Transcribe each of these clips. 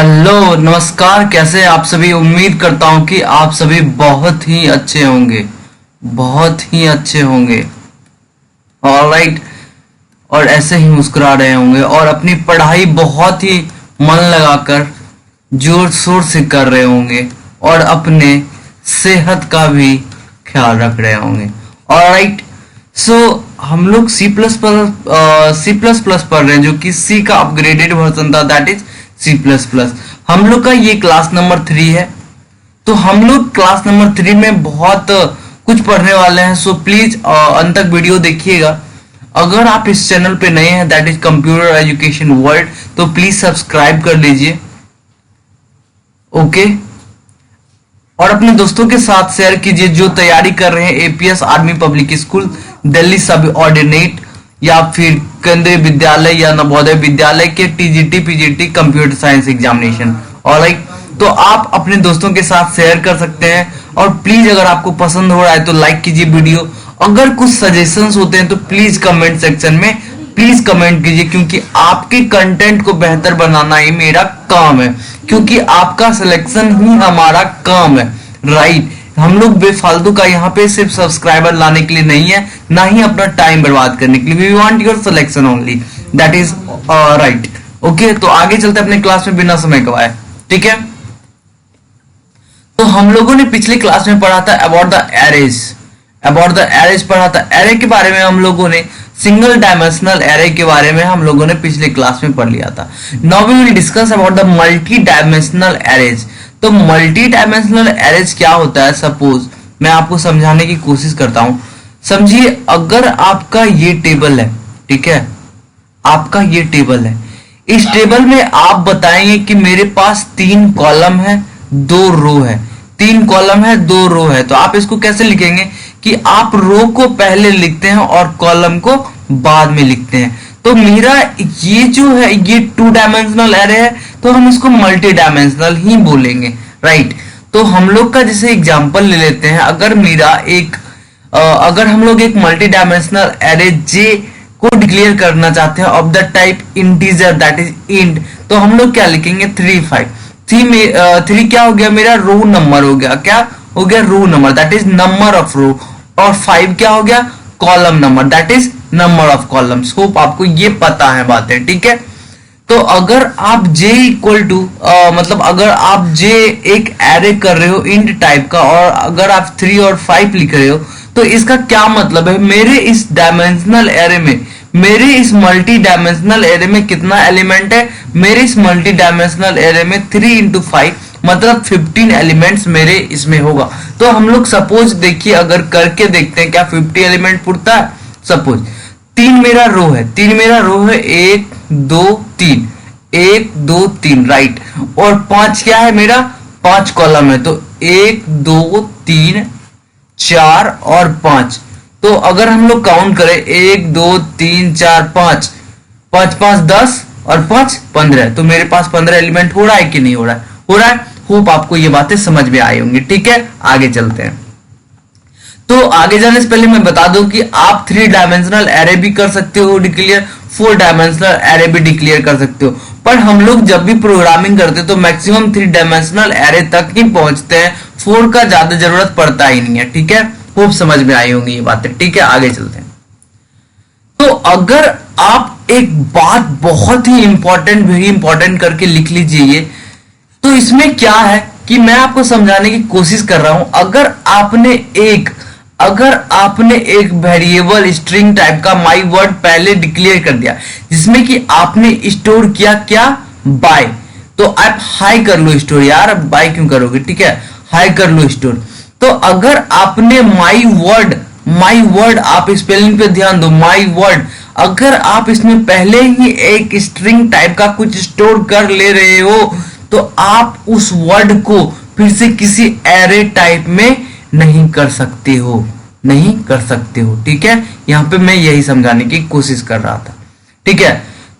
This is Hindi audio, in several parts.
हेलो नमस्कार, कैसे हैं आप सभी। उम्मीद करता हूं कि आप सभी बहुत ही अच्छे होंगे, बहुत ही अच्छे होंगे। ऑलराइट, और ऐसे ही मुस्कुरा रहे होंगे और अपनी पढ़ाई बहुत ही मन लगाकर जोर शोर से कर रहे होंगे और अपने सेहत का भी ख्याल रख रहे होंगे। ऑलराइट, सो हम लोग सी प्लस प्लस पढ़ रहे हैं, जो कि सी का अपग्रेडेड वर्जन था, that is C plus plus. हम लोग का ये क्लास नंबर 3 है। तो हम लोग क्लास नंबर 3 में बहुत कुछ पढ़ने वाले हैं। सो प्लीज अंत तक वीडियो देखिएगा। अगर आप इस चैनल पे नए हैं, that is computer education world, तो प्लीज सब्सक्राइब कर लीजिए। ओके, और अपने दोस्तों के साथ शेयर कीजिए जो तैयारी कर रहे हैं APS army public school, Delhi सब ऑर्डिनेट या फिर केंद्रीय विद्यालय या नवोदय विद्यालय के TGT PGT computer science examination. Alright, तो आप अपने दोस्तों के साथ शेयर कर सकते हैं और प्लीज अगर आपको पसंद हो रहा है तो लाइक कीजिए वीडियो। अगर कुछ सजेशंस होते हैं तो प्लीज कमेंट सेक्शन में प्लीज कमेंट कीजिए, क्योंकि आपके कंटेंट को बेहतर बनाना ही मेरा काम है, क्योंकि आपका सिलेक्शन ही हमारा काम है। राइट, हम लोग बेफालतू का यहाँ पे सिर्फ सब्सक्राइबर लाने के लिए नहीं है, ना ही अपना टाइम बर्बाद करने के लिए। We want your selection only, that is right. Okay, तो आगे चलते अपने क्लास में बिना समय गवाए। ठीक है, तो हम लोगों ने पिछले क्लास में पढ़ा था अबाउट द एरेज पढ़ा था। एरे के बारे में हम लोगों ने, सिंगल डायमेंशनल एरे के बारे में हम लोगों ने पिछले क्लास में पढ़ लिया था। Now we will discuss about the multi dimensional arrays. तो मल्टी डायमेंशनल एरेज क्या होता है, सपोज मैं आपको समझाने की कोशिश करता हूं। समझिए, अगर आपका ये टेबल है, ठीक है, आपका ये टेबल है, इस टेबल में आप बताएंगे कि मेरे पास 3 कॉलम है 2 रो है, 3 कॉलम है 2 रो है। तो आप इसको कैसे लिखेंगे कि आप रो को पहले लिखते हैं और कॉलम को बाद में लिखते हैं। तो मेरा ये जो है ये 2 डायमेंशनल एरे है, तो हम इसको मल्टी डायमेंशनल ही बोलेंगे। राइट, तो हम लोग का जैसे एग्जांपल ले लेते हैं। अगर हम लोग एक मल्टी डायमेंशनल एरे जे को डिक्लेयर करना चाहते हैं of the type integer, that is int, तो हम लोग क्या लिखेंगे 3 5। 3 क्या हो गया, मेरा रो नंबर हो गया। क्या हो गया, row number, that is number of row. और 5 क्या हो गया, column number, that is number of columns. Hope आपको ये पता है बातें। ठीक है, तो अगर आप j इक्वल टू मतलब अगर आप j एक एरे कर रहे हो इंट टाइप का, और अगर आप 3 और 5 लिख रहे हो, तो इसका क्या मतलब है, मेरे इस डायमेंशनल एरे में, मेरे इस मल्टी डायमेंशनल एरे में कितना एलिमेंट है, मेरे इस मल्टी डायमेंशनल एरे में 3 इंटू 5 मतलब 15 एलिमेंट्स मेरे इसमें होगा। तो हम लोग सपोज देखिए, अगर करके देखते हैं क्या 50 एलिमेंट पुरता है। सपोज 3 मेरा रो है, 3 मेरा रो है, 1 2 3, 1 2 3, राइट। और 5 क्या है, मेरा 5 कॉलम है, तो 1 2 3 4 और 5। तो अगर हम लोग काउंट करें 1 2 3 4 5, 5 5 10 और 5 15, तो मेरे पास 15 एलिमेंट हो रहा है कि नहीं हो रहा है, हो रहा है। होप आपको ये बातें समझ में आई होंगी। ठीक है, आगे चलते हैं। तो आगे जाने से पहले मैं बता दूं कि आप 3 डायमेंशनल एरे भी कर सकते हो डिक्लेयर, 4 डायमेंशनल एरे भी डिक्लेयर कर सकते हो। पर हम लोग जब भी प्रोग्रामिंग करते हैं तो मैक्सिमम 3 डायमेंशनल एरे तक ही पहुंचते हैं, 4 का ज्यादा जरूरत पड़ता ही नहीं है। ठीक है, होप समझ में आई होंगी ये बातें। ठीक है, आगे चलते हैं। तो अगर आप एक बात बहुत ही इंपॉर्टेंट, वेरी इंपॉर्टेंट करके लिख लीजिए। तो इसमें क्या है कि मैं आपको समझाने की कोशिश कर रहा हूं। अगर आपने एक वेरिएबल स्ट्रिंग टाइप का माई वर्ड पहले डिक्लेयर कर दिया, जिसमें कि आपने स्टोर किया क्या, बाय, तो आप हाई कर लो स्टोर। यार बाय क्यों करोगे, ठीक है, हाई कर लो स्टोर। तो अगर आपने माई वर्ड आप स्पेलिंग पे ध्यान दो, माई वर्ड, अगर आप इसमें पहले ही एक स्ट्रिंग टाइप का कुछ स्टोर कर ले रहे हो, तो आप उस वर्ड को फिर से किसी एरे टाइप में नहीं कर सकते हो, नहीं कर सकते हो। ठीक है, यहां पे मैं यही समझाने की कोशिश कर रहा था। ठीक है,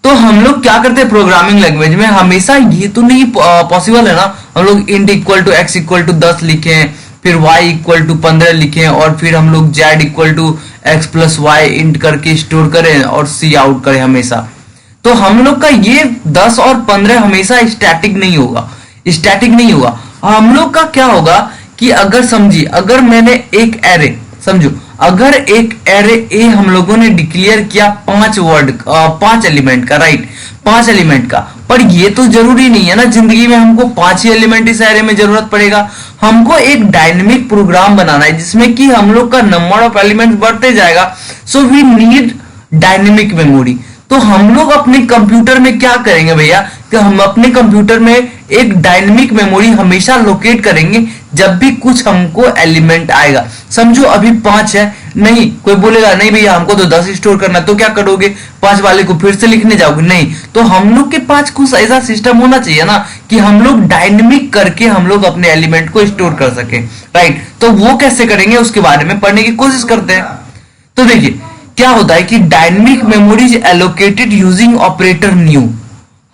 तो हम लोग क्या करते हैं प्रोग्रामिंग लैंग्वेज में, हमेशा ये तो नहीं पॉसिबल है ना, हम लोग int equal to x equal to 10 लिखें, फिर y इक्वल टू 15 लिखें, और फिर हम लोग z equal to x plus y int करके स्टोर करें और सी आउट करें हमेशा। तो हम लोग का ये 10 और 15 हमेशा स्टैटिक नहीं होगा, स्टैटिक नहीं होगा। हम लोग का क्या होगा कि अगर समझिए, अगर मैंने एक एरे, समझो अगर एक एरे ए हम लोगों ने डिक्लेयर किया 5 एलिमेंट का, राइट, 5 एलिमेंट का, पर ये तो जरूरी नहीं है ना जिंदगी में हमको 5 ही एलिमेंट इस एरे में जरूरत पड़ेगा। हमको एक डायनेमिक प्रोग्राम बनाना है जिसमें कि हम लोग का नंबर ऑफ एलिमेंट्स बढ़ते जाएगा। So we need dynamic memory. तो हम लोग अपने कंप्यूटर में क्या करेंगे भैया कि हम अपने कंप्यूटर में एक डायनेमिक मेमोरी हमेशा लोकेट करेंगे जब भी कुछ हमको एलिमेंट आएगा। समझो अभी 5 है, नहीं कोई बोलेगा नहीं भैया हमको तो 10 स्टोर करना, तो क्या करोगे, 5 वाले को फिर से लिखने जाओगे, नहीं। तो हम लोग के पास कुछ ऐसा सिस्टम होना चाहिए ना कि हम लोग डायनेमिक करके हम लोग अपने एलिमेंट को स्टोर कर सके, राइट। तो वो कैसे करेंगे उसके बारे में पढ़ने की कोशिश करते हैं। तो देखिए क्या होता है कि dynamic memory is allocated using operator new.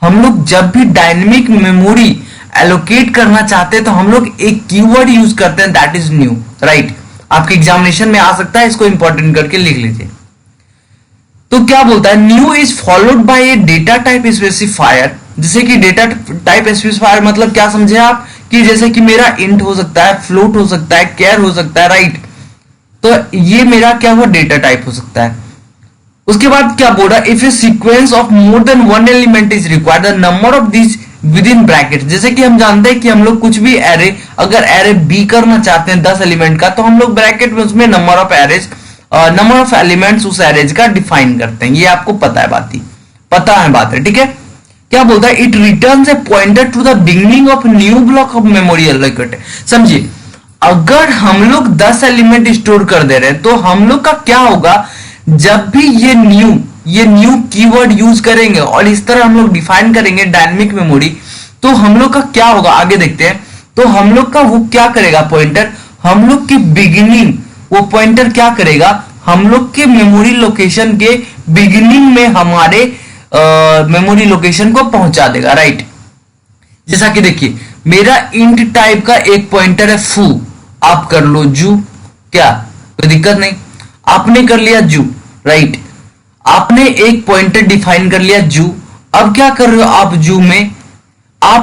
हम लोग जब भी डायनेमिक मेमोरी एलोकेट करना चाहते हैं तो हम लोग एक कीवर्ड यूज करते हैं, दैट इज न्यू, राइट। आपके एग्जामिनेशन में आ सकता है, इसको इंपॉर्टेंट करके लिख लीजिए। तो क्या बोलता है, new is followed by A data type specifier. जैसे कि डेटा टाइप स्पेसिफायर मतलब क्या समझे आप, कि जैसे कि मेरा इंट हो सकता है, फ्लोट हो सकता है, कैर हो सकता है, राइट। तो ये मेरा क्या हुआ, डेटा टाइप हो सकता है। उसके बाद क्या बोल रहा है, if A sequence of more than 1 element is required the number of this with in bracket. जैसे कि हम जानते हैं कि हम लोग कुछ भी एरे, अगर एरे बी करना चाहते हैं 10 एलिमेंट का, तो हम लोग ब्रैकेट में उसमें नंबर ऑफ एलिमेंट्स उस एरेज का डिफाइन करते हैं। ये आपको पता है बात है, ठीक है। क्या बोलता है, it returns a pointer to the beginning of new block of memory allocated. समझिए अगर हम लोग 10 एलिमेंट स्टोर कर दे रहे हैं तो हम लोग का क्या होगा, जब भी ये न्यू कीवर्ड यूज करेंगे और इस तरह हम लोग डिफाइन करेंगे डायनेमिक मेमोरी, तो हम लोग का क्या होगा आगे देखते हैं। तो हम लोग का वो क्या करेगा, पॉइंटर हम लोग की बिगिनिंग, वो पॉइंटर क्या करेगा, हम लोग के मेमोरी लोकेशन के बिगिनिंग में हमारे मेमोरी लोकेशन को पहुंचा देगा, राइट। जैसा कि देखिए मेरा इंट टाइप का एक पॉइंटर है फू, आप कर लो जू, क्या कोई दिक्कत नहीं, आपने कर लिया जू, राइट। आपने एक पॉइंटर डिफाइन कर लिया जू। अब क्या कर रहे हो आप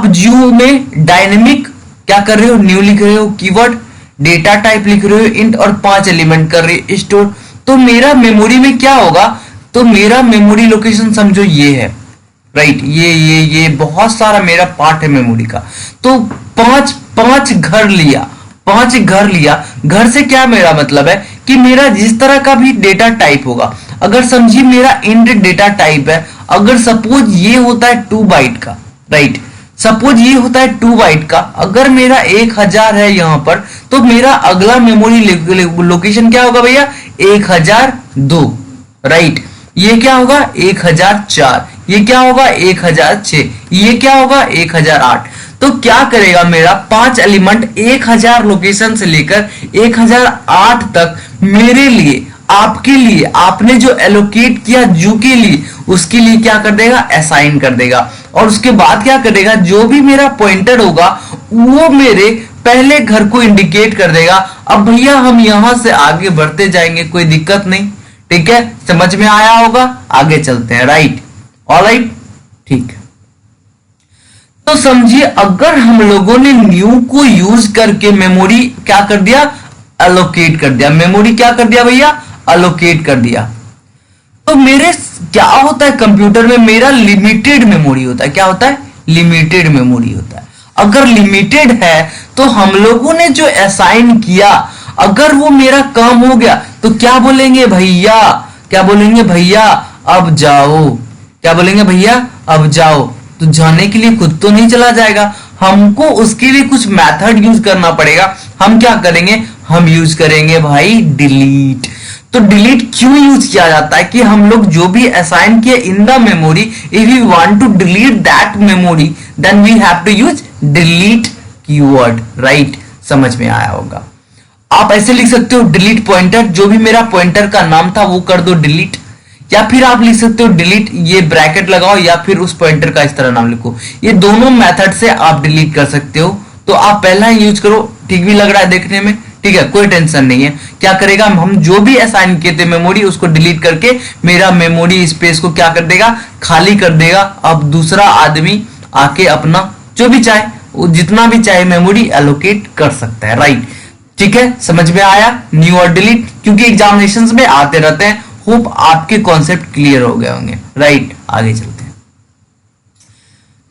जू में डायनेमिक क्या कर रहे हो, न्यू लिख रहे हो, कीवर्ड डेटा टाइप लिख रहे हो इंट, और 5 एलिमेंट कर रहे हो स्टोर। तो मेरा मेमोरी में क्या होगा, तो मेरा मेमोरी लोकेशन समझो ये है, राइट। ये बहुत सारा मेरा पार्ट है मेमोरी का। तो पांच घर लिया। घर से क्या मेरा मतलब है कि मेरा जिस तरह का भी डेटा टाइप होगा, अगर समझिए मेरा इंट डेटा टाइप है, अगर सपोज ये होता है 2 बाइट का, राइट, सपोज ये होता है 2 बाइट का, अगर मेरा 1000 है यहां पर, तो मेरा अगला मेमोरी लोकेशन क्या होगा भैया, 1002, राइट। ये क्या होगा 1004, ये क्या होगा 1006, ये क्या होगा 1008। तो क्या करेगा मेरा 5 एलिमेंट 1000 लोकेशन से लेकर 1008 तक मेरे लिए, आपके लिए, आपने जो एलोकेट किया जू के लिए, उसके लिए क्या कर देगा, असाइन कर देगा। और उसके बाद क्या करेगा, जो भी मेरा पॉइंटर होगा वो मेरे पहले घर को इंडिकेट कर देगा। अब भैया हम यहां से आगे बढ़ते जाएंगे, कोई दिक्कत नहीं, ठीक है, समझ में आया होगा, आगे चलते हैं, राइट, ऑलराइट, ठीक। तो समझिए अगर हम लोगों ने न्यू को यूज करके मेमोरी क्या कर दिया, अलोकेट कर दिया, मेमोरी क्या कर दिया भैया, अलोकेट कर दिया। तो मेरे क्या होता है कंप्यूटर में, मेरा लिमिटेड मेमोरी होता है, क्या होता है, लिमिटेड मेमोरी होता है। अगर लिमिटेड है तो हम लोगों ने जो असाइन किया, अगर वो मेरा काम हो गया तो क्या बोलेंगे भैया, अब जाओ, क्या बोलेंगे भैया अब जाओ। तो जाने के लिए खुद तो नहीं चला जाएगा, हमको उसके लिए कुछ मेथड यूज करना पड़ेगा। हम क्या करेंगे, हम यूज करेंगे भाई डिलीट। तो डिलीट क्यों यूज किया जाता है कि हम लोग जो भी असाइन किया in the memory, if you want to delete that memory then we have to use delete keyword, right, समझ में आया होगा। आप ऐसे लिख सकते हो डिलीट पॉइंटर, जो भी मेरा पॉइंटर का नाम था वो कर दो डिलीट, या फिर आप लिख सकते हो डिलीट, ये ब्रैकेट लगाओ, या फिर उस पॉइंटर का इस तरह नाम लिखो। ये दोनों मेथड से आप डिलीट कर सकते हो। तो आप पहला ही यूज करो, ठीक भी लग रहा है देखने में, ठीक है, कोई टेंशन नहीं है। क्या करेगा, हम जो भी असाइन किए थे मेमोरी उसको डिलीट करके मेरा मेमोरी स्पेस को क्या कर देगा, खाली कर देगा। अब दूसरा आदमी आके अपना जो भी चाहे, जितना भी चाहे मेमोरी एलोकेट कर सकता है, राइट। ठीक है, समझ में आया, न्यू और डिलीट, क्योंकि एग्जामिनेशंस में आते रहते हैं। होप आपके कॉन्सेप्ट क्लियर हो गए होंगे, राइट। आगे चलते हैं।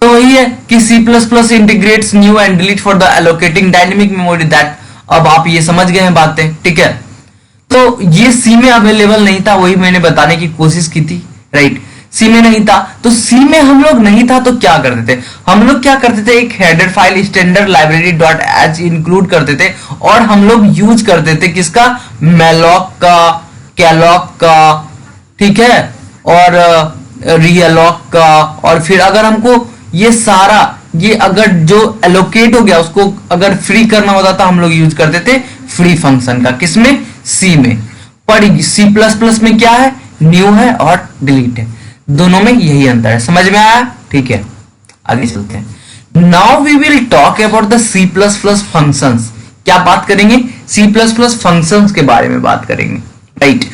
तो वही है कि C++ integrates new and delete for the allocating dynamic memory that. अब आप ये समझ गए हैं बातें, ठीक है। तो ये सी में अवेलेबल नहीं था, वही मैंने बताने की कोशिश की थी, राइट। सी में नहीं था, तो सी में हम लोग नहीं था तो क्या करते थे, हम लोग क्या करते थे, एक header file standard library dot H include करते थे, और हम लोग यूज करते थे किसका, मेलॉक का, कैलॉक का, ठीक है, और रियलॉक का। और फिर अगर हमको ये सारा, ये अगर जो एलोकेट हो गया उसको अगर फ्री करना होता था, हम लोग यूज करते थे फ्री फंक्शन का, किसमें, सी में। पर C++ में क्या है, न्यू है और डिलीट है, दोनों में यही अंतर है। समझ में आया, ठीक है। आगे चलते हैं। Now we will talk about the C++ functions. क्या बात करेंगे, C++ फंक्शंस के बारे में बात करेंगे, राइट।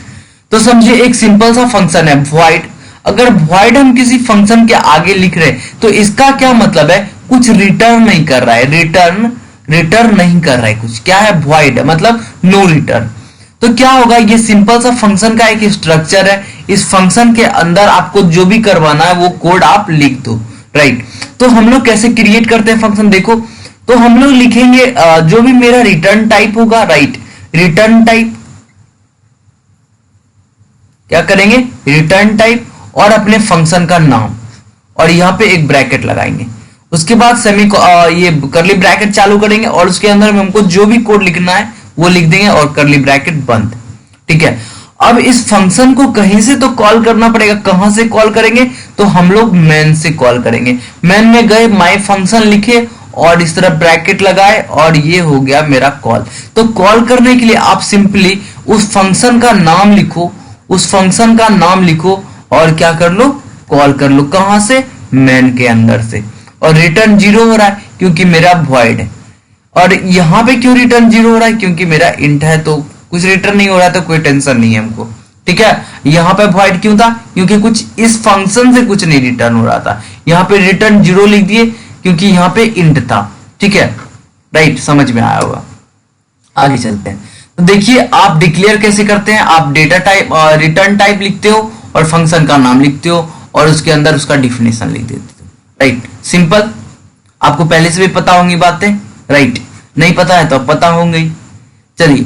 तो समझिए एक सिंपल सा फंक्शन है void। अगर void हम किसी फंक्शन के आगे लिख रहे हैं तो इसका क्या मतलब है, कुछ रिटर्न नहीं कर रहा है, रिटर्न नहीं कर रहा है कुछ, क्या है, void है, मतलब नो रिटर्न। तो क्या होगा, ये सिंपल सा फंक्शन का एक स्ट्रक्चर है, इस फंक्शन के अंदर आपको जो भी करवाना है वो कोड आप लिख दो, राइट। तो हम लोग कैसे क्रिएट करते हैं फंक्शन, देखो। तो हम लोग लिखेंगे जो भी मेरा रिटर्न टाइप होगा, राइट, रिटर्न टाइप, क्या करेंगे, रिटर्न टाइप और अपने फंक्शन का नाम, और यहां पे एक ब्रैकेट लगाएंगे। उसके बाद सेमी ये करली ब्रैकेट चालू करेंगे, और उसके अंदर में हमको जो भी कोड लिखना है वो लिख देंगे, और करली ब्रैकेट बंद, ठीक है। अब इस फंक्शन को कहीं से तो कॉल करना पड़ेगा, कहां से कॉल करेंगे, तो हम लोग मेन से कॉल करेंगे। मेन में गए, माय फंक्शन लिखे और इस तरह ब्रैकेट लगाए, और ये हो गया मेरा कॉल। तो कॉल करने के लिए आप सिंपली उस फंक्शन का नाम लिखो, उस फंक्शन का नाम लिखो और क्या कर लो, कॉल कर लो, कहां से, मेन के अंदर से। और रिटर्न 0 हो रहा है क्योंकि मेरा void है। और यहां पे क्यों रिटर्न 0 हो रहा है, क्योंकि मेरा इंट है, तो कुछ रिटर्न नहीं हो रहा, तो कोई टेंशन नहीं है हमको, ठीक है। यहां पे void क्यों था, क्योंकि कुछ इस फंक्शन से कुछ नहीं रिटर्न हो रहा था। यहां पे रिटर्न 0 लिख दिए क्योंकि यहां पे इंट था, ठीक है, राइट। समझ में आया होगा। आगे चलते हैं। तो देखिए आप डिक्लेयर कैसे करते हैं, आप डेटा टाइप, रिटर्न टाइप लिखते हो और फंक्शन का नाम लिखते हो और उसके अंदर उसका डिफिनेशन लिख देते हो, राइट। सिंपल, आपको पहले से भी पता होंगी बातें, राइट। नहीं पता है तो अब पता होंगे। चलिए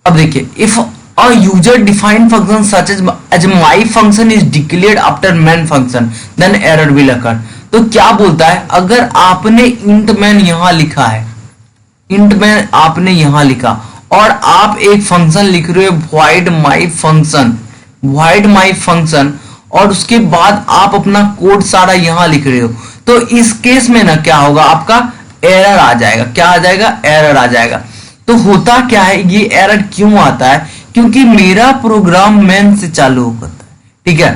अब देखिए, if a user defined function such as my function is declared after main function then error will occur. तो क्या बोलता है, अगर आपने इंट मैन यहां लिखा है, इंट मैन आपने यहां लिखा और आप एक फंक्शन लिख रहे हो void my function, void my function, और उसके बाद आप अपना कोड सारा यहां लिख रहे हो, तो इस केस में ना क्या होगा, आपका एरर आ जाएगा। क्या आ जाएगा, एरर आ जाएगा। तो होता क्या है, ये एरर क्यों आता है, क्योंकि मेरा प्रोग्राम मेन से चालू होता है, ठीक है।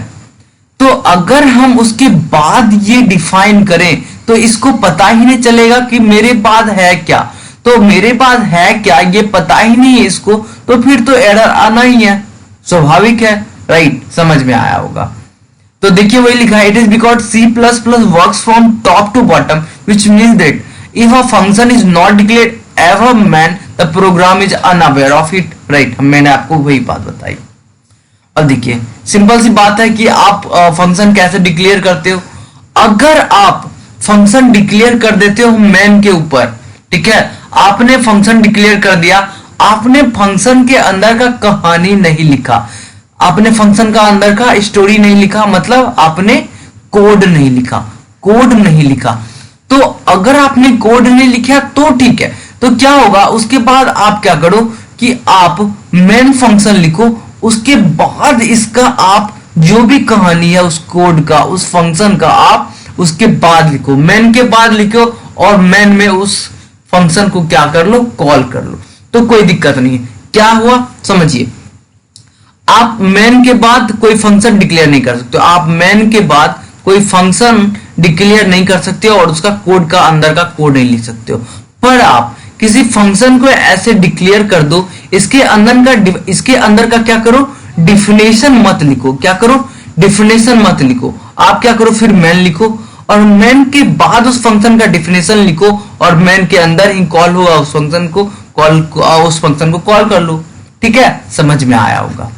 तो अगर हम उसके बाद ये डिफाइन करें तो इसको पता ही नहीं चलेगा कि मेरे बाद है क्या। तो मेरे पास है क्या ये पता ही नहीं है इसको, तो फिर तो एरर आना ही है, स्वाभाविक है, राइट। समझ में आया होगा। तो देखिए वही लिखा है, it is because C++ works from top to bottom which means that if a function is not declared ever main the program is unaware of it, right. मैंने आपको वही बात बताई। अब देखिए सिंपल सी बात है कि आप फंक्शन कैसे डिक्लेयर करते हो। अगर आप फंक्शन डिक्लेयर कर देते हो मैन के ऊपर, ठीक है, आपने फंक्शन डिक्लेयर कर दिया, आपने फंक्शन के अंदर का कहानी नहीं लिखा, आपने फंक्शन का अंदर का स्टोरी नहीं लिखा, मतलब आपने कोड नहीं लिखा, कोड नहीं लिखा। तो अगर आपने कोड नहीं लिखा तो ठीक है, तो क्या होगा, उसके बाद आप क्या करो कि आप मेन फंक्शन लिखो, उसके बाद इसका आप जो भी कहानी है उस कोड का, उस फंक्शन का, आप उसके बाद लिखो, मेन के बाद लिखो, और मेन में उस फंक्शन को क्या कर लो, कॉल कर लो, तो कोई दिक्कत नहीं है। क्या हुआ समझिए, आप मेन के बाद कोई फंक्शन डिक्लेयर नहीं कर सकते, आप मेन के बाद कोई फंक्शन डिक्लेयर नहीं कर सकते और उसका कोड का अंदर का कोड नहीं लिख सकते हो, पर आप किसी फंक्शन को ऐसे डिक्लेयर कर दो, इसके अंदर का क्या करो, डिफिनेशन मत लिखो। क्या करो, डिफिनेशन मत लिखो। आप क्या करो, फिर मेन लिखो और मेन के बाद उस फंक्शन का डिफिनेशन लिखो और मेन के अंदर ही कॉल होगा उस फंक्शन को कॉल कर लो। ठीक है, समझ में आया होगा।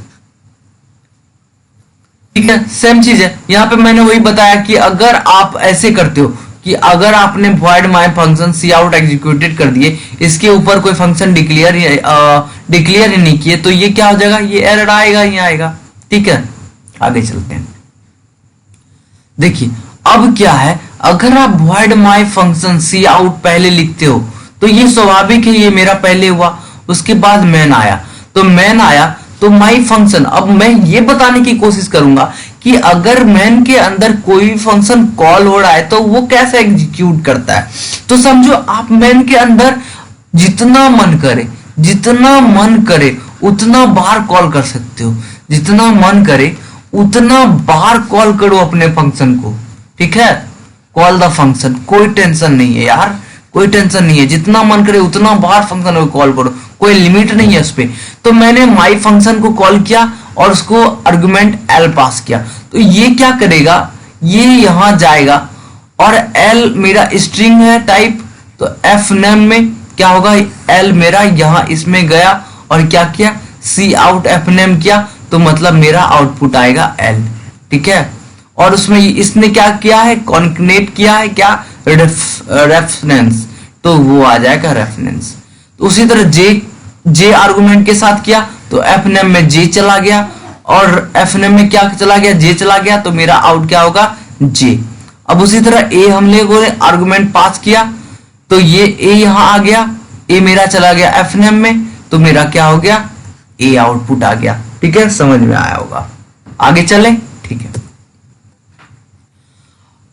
ठीक है, सेम चीज है यहाँ पे मैंने वही बताया कि अगर आप ऐसे करते हो कि अगर आपने void my function cout executed कर दिए, इसके ऊपर कोई फंक्शन डिक्लेयर ही नहीं किए, तो ये क्या हो जाएगा, ये एरर आएगा ही आएगा। ठीक है, आगे चलते हैं। देखिए अब क्या है, अगर आप void my function cout पहले लिखते हो तो ये स्वाभाविक है, ये मेरा पहले हुआ, उसके बाद मैन आया, तो माई फंक्शन, अब मैं ये बताने की कोशिश करूंगा कि अगर मैन के अंदर कोई भी फंक्शन कॉल हो रहा है तो वो कैसे एग्जीक्यूट करता है। तो समझो आप मैन के अंदर जितना मन करे उतना बार कॉल कर सकते हो, जितना मन करे उतना बार कॉल करो अपने फंक्शन को। ठीक है, कॉल द फंक्शन, कोई टेंशन नहीं है यार, कोई टेंशन नहीं है, जितना मन करे उतना बार फंक्शन को कॉल करो, कोई लिमिट नहीं है उस पे। तो मैंने माई फंक्शन को कॉल किया और उसको आर्गुमेंट एल पास किया, तो ये क्या करेगा, ये यहां जाएगा और एल मेरा स्ट्रिंग है टाइप, तो एफ नेम में क्या होगा, एल मेरा यहां इसमें गया और क्या किया, सी आउट एफ नेम किया, तो मतलब मेरा आउटपुट आएगा एल। ठीक है, और उसमें इसने क्या किया है, कॉन्कनेट किया है क्या, रेफरेंस, तो वो आ जाएगा रेफरेंस। तो उसी तरह जे आर्गुमेंट के साथ किया तो एफ नेम में जे चला गया और एफ नेम में क्या चला गया, जे चला गया, तो मेरा आउट क्या होगा, जे। अब उसी तरह ए हमले को आर्गुमेंट पास किया तो ये ए यहां आ गया, ए मेरा चला गया एफ नेम में, तो मेरा क्या हो गया, ए आउटपुट आ गया। ठीक है, समझ में आया होगा, आगे चलें। ठीक है,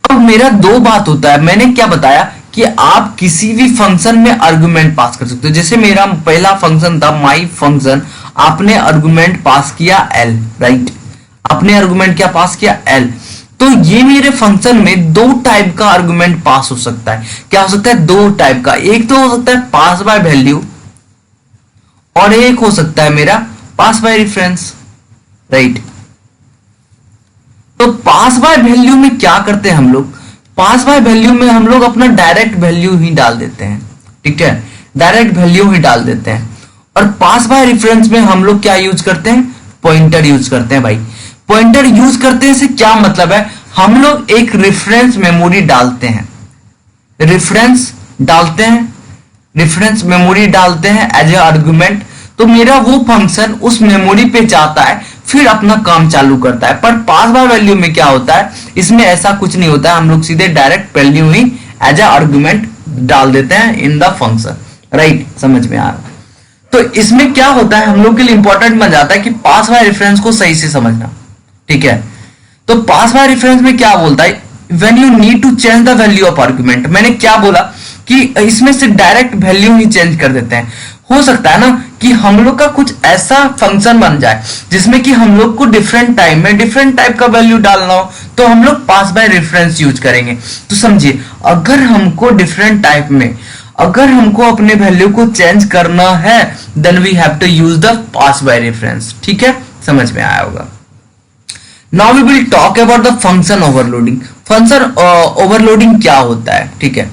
अब मेरा दो बात होता है, मैंने क्या बताया कि आप किसी भी फंक्शन में आर्गुमेंट पास कर सकते हो। जैसे मेरा पहला फंक्शन था माई फंक्शन, आपने आर्गुमेंट पास किया एल, राइट, आपने आर्गुमेंट क्या पास किया, एल। तो ये मेरे फंक्शन में दो टाइप का आर्गुमेंट पास हो सकता है। क्या हो सकता है, दो टाइप का, एक तो हो सकता है पास बाय वैल्यू और एक हो सकता है मेरा पास बाय रेफरेंस, राइट। तो पास बाय वैल्यू में क्या करते हैं हम लोग, पास बाय वैल्यू में हम लोग अपना डायरेक्ट वैल्यू ही डाल देते हैं। ठीक है, डायरेक्ट वैल्यू ही डाल देते हैं। और पास बाय रेफरेंस में हम लोग क्या यूज करते हैं, पॉइंटर यूज करते हैं। भाई पॉइंटर यूज करते हैं से क्या मतलब है, हम लोग एक रेफरेंस मेमोरी डालते हैं, रेफरेंस मेमोरी डालते हैं एज ए आर्गुमेंट, तो मेरा वो फंक्शन उस मेमोरी पे जाता है, फिर अपना काम चालू करता है। पर पास बाय वैल्यू में क्या होता है, इसमें ऐसा कुछ नहीं होता है, हम लोग सीधे डायरेक्ट वैल्यू ही एज ए आर्गुमेंट डाल देते हैं इन द फंक्शन, राइट, समझ में आ रहा है। तो इसमें क्या होता है, हम लोग के लिए इंपॉर्टेंट बन जाता है कि पास बाय रेफरेंस को सही से समझना। ठीक है, तो पास बाय रेफरेंस में क्या बोलता है, when you need to change the value of argument, मैंने क्या बोला कि इसमें से डायरेक्ट वैल्यू ही चेंज कर देते हैं। हो सकता है ना कि हम लोग का कुछ ऐसा फंक्शन बन जाए जिसमें कि हम लोग को डिफरेंट टाइम में डिफरेंट टाइप का वैल्यू डालना हो, तो हम लोग पास बाय रेफरेंस यूज करेंगे। तो समझिए, अगर हमको डिफरेंट टाइप में अगर हमको अपने वैल्यू को चेंज करना है, then we have to use the pass by reference. ठीक है, समझ में आया होगा। Now we will talk about the function overloading. Function overloading क्या होता है, ठीक है।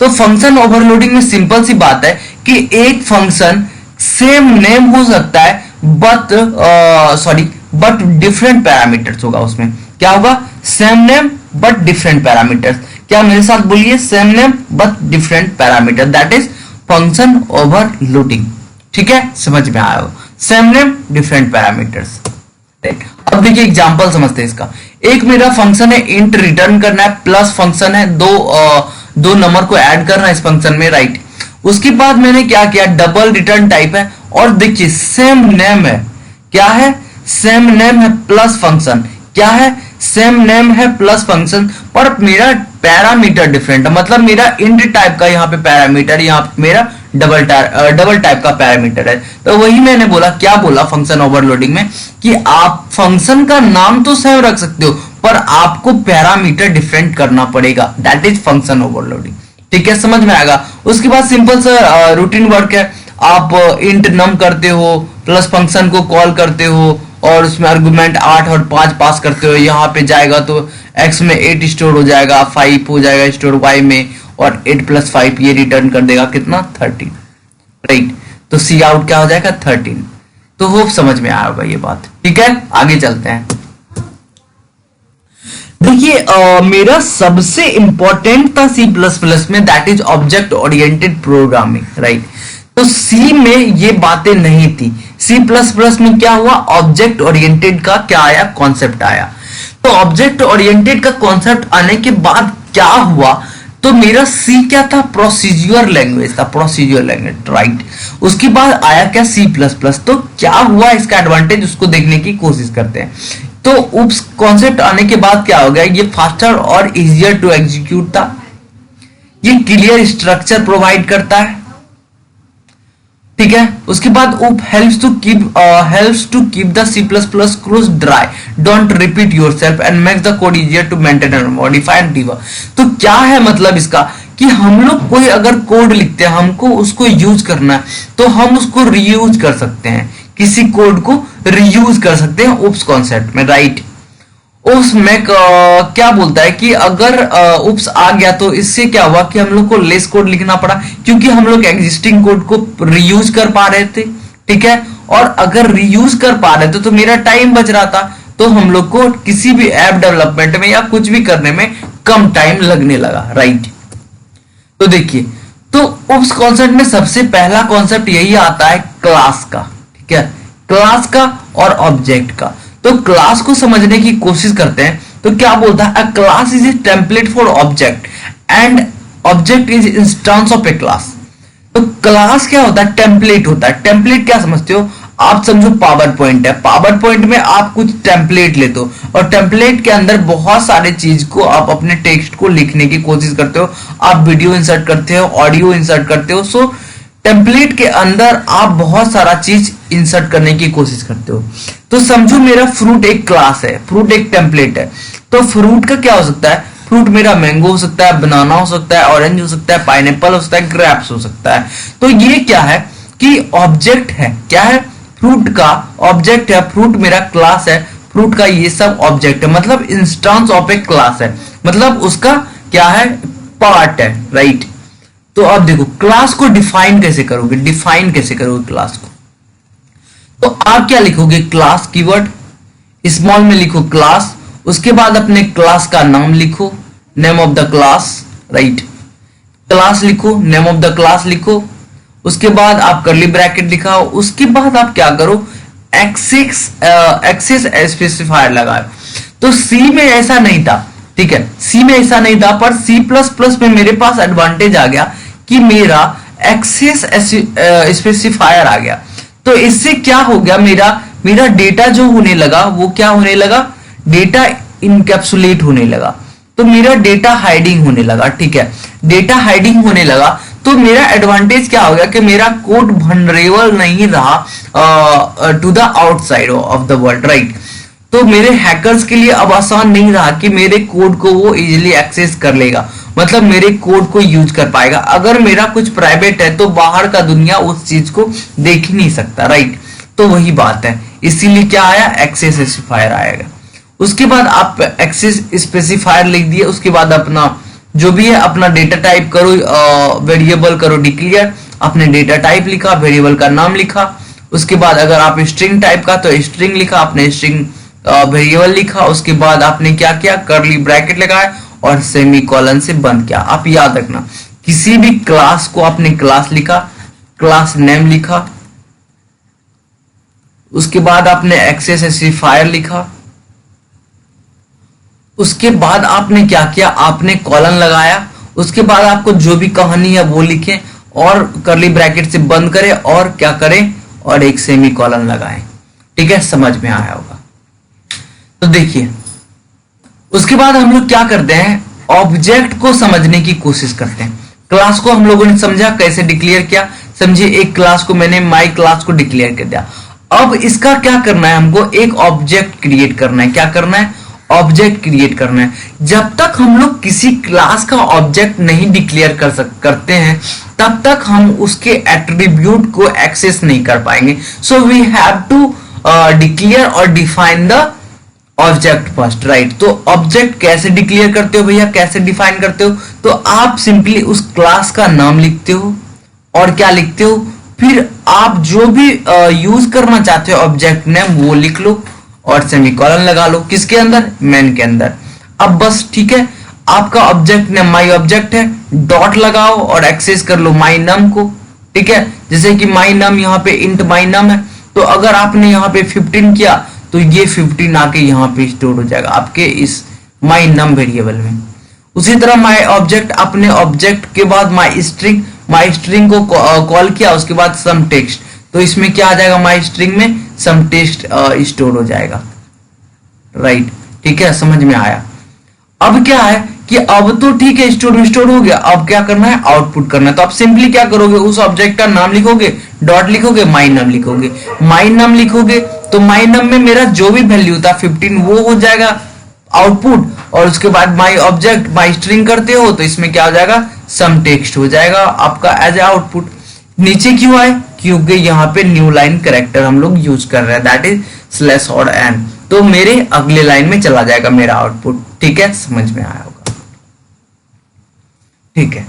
तो फंक्शन ओवरलोडिंग में सिंपल सी बात है कि एक फंक्शन सेम नेम हो सकता है बट डिफरेंट पैरामीटर्स होगा। उसमें क्या होगा, same name but different parameters. क्या मेरे साथ बोलिए, same name but different parameter, that is function overloading. ठीक है, समझ में आया हो, सेम नेम डिफरेंट पैरामीटर्स। अब देखिए एग्जांपल समझते हैं इसका। एक मेरा फंक्शन है इंट रिटर्न करना है, प्लस फंक्शन है दो नंबर को ऐड करना है इस फंक्शन में, राइट। उसके बाद मैंने क्या किया, डबल रिटर्न टाइप है और देखिए सेम नेम है, क्या है, सेम नेम है प्लस फंक्शन, क्या है, सेम नेम है प्लस फंक्शन, पर मेरा पैरामीटर डिफरेंट है। मतलब मेरा इंट टाइप का यहाँ पे पैरामीटर, यहाँ पे मेरा डबल टाइप का पैरामीटर है। तो वही मैंने बोला, क्या बोला फंक्शन ओवरलोडिंग में, कि आप फंक्शन का नाम तो सेम रख सकते हो पर आपको पैरामीटर डिफरेंट करना पड़ेगा, दैट इज फंक्शन ओवरलोडिंग। ठीक है, समझ में आएगा। उसके बाद सिंपल सा रूटीन वर्क है, आप इंट नम करते हो प्लस फंक्शन को कॉल करते हो और उसमें आर्गुमेंट 8 और 5 पास करते हो। यहाँ पे जाएगा तो x में 8 स्टोर हो जाएगा, 5 हो जाएगा स्टोर y में, और 8 + 5 ये रिटर्न कर देगा कितना 13, राइट। तो सी आउट क्या हो जाएगा 13। तो होप समझ में आया होगा ये बात, ठीक है। आगे चलते हैं। देखिए मेरा सबसे इंपॉर्टेंट था सी प्लस प्लस में, that is object oriented programming, right. तो सी में ये बातें नहीं थी। सी प्लस प्लस में क्या हुआ, ऑब्जेक्ट ओरिएंटेड का क्या आया, कॉन्सेप्ट आया। तो ऑब्जेक्ट ओरिएंटेड का कॉन्सेप्ट आने के बाद क्या हुआ, तो मेरा सी क्या था, प्रोसीजर लैंग्वेज था, प्रोसीजर लैंग्वेज, राइट। उसके बाद आया क्या, सी प्लस प्लस। तो क्या हुआ इसका एडवांटेज, उसको देखने की कोशिश करते हैं। तो उप्स कॉन्सेप्ट आने के बाद क्या हो गया, ये फास्टर और इजियर टू एग्जीक्यूट था, ये क्लियर स्ट्रक्चर प्रोवाइड करता है, ठीक है। उसके बाद OOP helps to keep the C plus plus close DRY, don't repeat yourself and make the code easier to maintain and modify and debug. तो क्या है मतलब इसका, कि हम लोग कोई अगर कोड लिखते हैं, हमको उसको यूज करना है, तो हम उसको रीयूज कर सकते हैं, किसी कोड को रीयूज कर सकते हैं उप्स कॉन्सेप्ट में, राइट। उप्स में क्या बोलता है कि अगर उप्स आ गया तो इससे क्या हुआ कि हम लोग को लेस कोड लिखना पड़ा, क्योंकि हम लोग एग्जिस्टिंग कोड को रीयूज कर पा रहे थे, ठीक है। और अगर रीयूज कर पा रहे थे तो मेरा टाइम बच रहा था, तो हम लोग को किसी भी ऐप डेवलपमेंट में या कुछ भी करने में कम टाइम लगने लगा, राइट। तो देखिए, तो उप्स कॉन्सेप्ट में सबसे पहला कॉन्सेप्ट यही आता है क्लास का, ठीक है, क्लास का और ऑब्जेक्ट का। तो क्लास को समझने की कोशिश करते हैं। तो क्या बोलता है, अ class is a template for object and object is instance of A class. तो क्लास क्या होता है, टेम्पलेट होता है। टेम्पलेट क्या समझते हो आप, समझो पावर पॉइंट है, पावर पॉइंट में आप कुछ टेम्पलेट लेते हो और टेम्पलेट के अंदर बहुत सारे चीज को आप अपने टेक्स्ट को लिखने की कोशिश करते हो, आप वीडियो इंसर्ट करते हो, ऑडियो इंसर्ट करते हो। सो टेम्पलेट के अंदर आप बहुत सारा चीज इंसर्ट करने की कोशिश करते हो। तो समझो मेरा फ्रूट एक क्लास है, फ्रूट एक टेम्पलेट है। तो फ्रूट का क्या हो सकता है, फ्रूट मेरा मैंगो हो सकता है, बनाना हो सकता है, ऑरेंज हो सकता है, पाइनएप्पल हो सकता है, ग्रेप्स हो सकता है। तो ये क्या है कि ऑब्जेक्ट है, क्या है, फ्रूट का ऑब्जेक्ट है, फ्रूट मेरा क्लास है, फ्रूट का ये सब ऑब्जेक्ट है, मतलब इंस्टेंस ऑफ ए क्लास है, मतलब उसका क्या है, पार्ट है, राइट। तो अब देखो क्लास को डिफाइन कैसे करोगे, डिफाइन कैसे करोगे क्लास को। तो आप क्या लिखोगे, क्लास कीवर्ड, स्मॉल में लिखो क्लास, उसके बाद अपने क्लास का नाम लिखो, name of the class, right. Class लिखो, नेम ऑफ द क्लास लिखो, उसके बाद आप कर्ली ब्रैकेट दिखाओ, उसके बाद आप क्या करो, एक्सेस स्पेसिफायर लगाओ। तो सी में ऐसा नहीं था, ठीक है, सी में ऐसा नहीं था, पर सी प्लस प्लस में मेरे पास एडवांटेज आ गया कि मेरा एक्सेस स्पेसिफायर आ गया। तो इससे क्या हो गया, मेरा डेटा जो होने लगा वो क्या होने लगा, डेटा इनकैप्सुलेट होने लगा। तो मेरा डेटा हाइडिंग होने लगा, ठीक है, डेटा हाइडिंग होने लगा। तो मेरा एडवांटेज क्या हो गया कि मेरा कोड वल्नरेबल नहीं रहा to the outside of the world, right. तो मेरे हैकर्स के लिए अब आसान नहीं रहा कि मेरे कोड को वो इजीली एक्सेस कर लेगा, मतलब मेरे कोड को यूज कर पाएगा। अगर मेरा कुछ प्राइवेट है तो बाहर का दुनिया उस चीज को देख ही नहीं सकता, राइट। तो वही बात है, इसीलिए क्या आया, एक्सेस स्पेसिफायर आएगा। उसके बाद आप एक्सेस स्पेसिफायर लिख दिए, उसके बाद अपना जो भी है अपना डेटा टाइप करो, वेरिएबल करो डिक्लेयर, अपने डेटा टाइप लिखा, वेरिएबल का नाम लिखा। उसके बाद अगर आप स्ट्रिंग टाइप का तो स्ट्रिंग लिखा, अपने स्ट्रिंग वेरिएबल लिखा। उसके बाद आपने क्या किया, कर्ली ब्रैकेट लगाया और सेमीकोलन से बंद किया। आप याद रखना, किसी भी क्लास को आपने क्लास लिखा, क्लास नेम लिखा, उसके बाद आपने एक्सेस स्पेसिफायर लिखा, उसके बाद आपने क्या किया, आपने कॉलन लगाया। उसके बाद आपको जो भी कहानी है वो लिखें और कर्ली ब्रैकेट से बंद करें और क्या करें, और एक सेमीकोलन लगाएं, ठीक है, समझ में आया होगा। तो देखिए उसके बाद हम लोग क्या करते हैं, ऑब्जेक्ट को समझने की कोशिश करते हैं। क्लास को हम लोगों ने समझा, कैसे डिक्लेयर किया, समझिए एक क्लास को मैंने माई क्लास को डिक्लेयर कर दिया। अब इसका क्या करना है, हमको एक ऑब्जेक्ट क्रिएट करना है। क्या करना है, ऑब्जेक्ट क्रिएट करना है। जब तक हम लोग किसी क्लास का ऑब्जेक्ट नहीं डिक्लेयर करते हैं तब तक हम उसके एट्रीब्यूट को एक्सेस नहीं कर पाएंगे। So we have to declare और define the object first, right. तो ऑब्जेक्ट कैसे डिक्लेयर करते हो भैया, कैसे डिफाइन करते हो? तो आप सिंपली उस क्लास का नाम लिखते हो और क्या लिखते हो, फिर आप जो भी यूज करना चाहते हो ऑब्जेक्ट नेम वो लिख लो और सेमीकोलन लगा लो। किसके अंदर? मेन के अंदर। अब बस ठीक है, आपका ऑब्जेक्ट नेम माई ऑब्जेक्ट है, डॉट लगाओ और एक्सेस कर लो माई नम को। ठीक है, जैसे कि माई नम यहाँ पे इंट माई नम है, तो अगर आपने यहाँ पे 15 किया तो ये 15 आके यहाँ पे स्टोर हो जाएगा आपके इस माई नम वेरिएबल में। उसी तरह माई ऑब्जेक्ट, अपने ऑब्जेक्ट के बाद माई स्ट्रिंग को कॉल किया, उसके बाद सम टेक्स्ट, तो इसमें क्या आ जाएगा, माई स्ट्रिंग में सम टेक्स्ट स्टोर हो जाएगा, राइट। ठीक है, समझ में आया। अब क्या है कि अब तो ठीक है स्टोर हो गया, अब क्या करना है, आउटपुट करना है। तो आप सिंपली क्या करोगे, उस ऑब्जेक्ट का नाम लिखोगे, डॉट लिखोगे, माई नम लिखोगे। माई नम लिखोगे तो माई नम में मेरा जो भी वैल्यू था 15 वो हो जाएगा आउटपुट, और उसके बाद माई ऑब्जेक्ट माई स्ट्रिंग करते हो तो इसमें क्या हो जाएगा, सम टेक्स्ट हो जाएगा आपका एज ए आउटपुट। नीचे क्यों आए, क्योंकि यहाँ पे न्यू लाइन कैरेक्टर हम लोग यूज कर रहे हैं, दैट इज स्लैश और एन, तो मेरे अगले लाइन में चला जाएगा मेरा आउटपुट। ठीक है, समझ में आया होगा। ठीक है,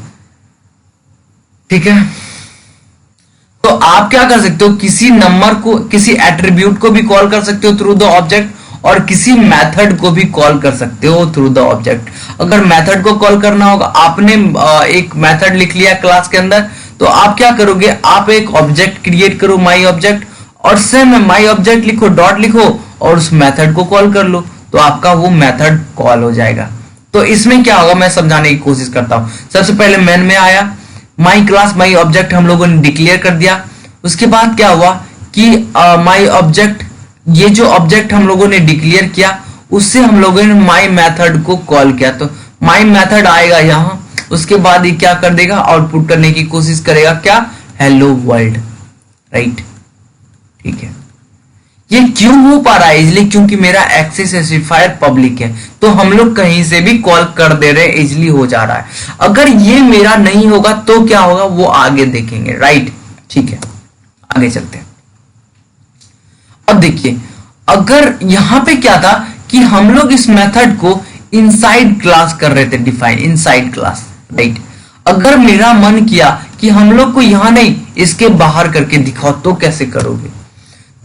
ठीक है। तो आप क्या कर सकते हो, किसी नंबर को, किसी एट्रीब्यूट को भी कॉल कर सकते हो थ्रू द ऑब्जेक्ट, और किसी मेथड को भी कॉल कर सकते हो थ्रू द ऑब्जेक्ट। अगर मेथड को कॉल करना होगा, आपने एक मेथड लिख लिया क्लास के अंदर, तो आप क्या करोगे, आप एक ऑब्जेक्ट क्रिएट करो माई ऑब्जेक्ट, और सेम माई ऑब्जेक्ट लिखो, डॉट लिखो और उस मेथड को कॉल कर लो, तो आपका वो मेथड कॉल हो जाएगा। तो इसमें क्या होगा, मैं समझाने की कोशिश करता हूं। सबसे पहले मेन में आया, माई क्लास माई ऑब्जेक्ट हम लोगों ने डिक्लेयर कर दिया। उसके बाद क्या हुआ कि माई ऑब्जेक्ट, ये जो ऑब्जेक्ट हम लोगों ने डिक्लेयर किया उससे हम लोगों ने माई मेथड को कॉल किया, तो माई मेथड आएगा यहाँ। उसके बाद ये क्या कर देगा, आउटपुट करने की कोशिश करेगा, क्या, हेलो वर्ल्ड, राइट। ठीक है, ये क्यों हो पा रहा है इजिली, क्योंकि मेरा एक्सेस स्पेसिफायर पब्लिक है, तो हम लोग कहीं से भी कॉल कर दे रहे हैं, इजिली हो जा रहा है। अगर ये मेरा नहीं होगा तो क्या होगा, वो आगे देखेंगे, राइट। ठीक है, आगे चलते हैं। अब देखिए, अगर यहां पे क्या था कि हम लोग इस मेथड को इनसाइड क्लास कर रहे थे, डिफाइन इनसाइड क्लास, राइट। अगर मेरा मन किया कि हम लोग को यहां नहीं इसके बाहर करके दिखाओ, तो कैसे करोगे?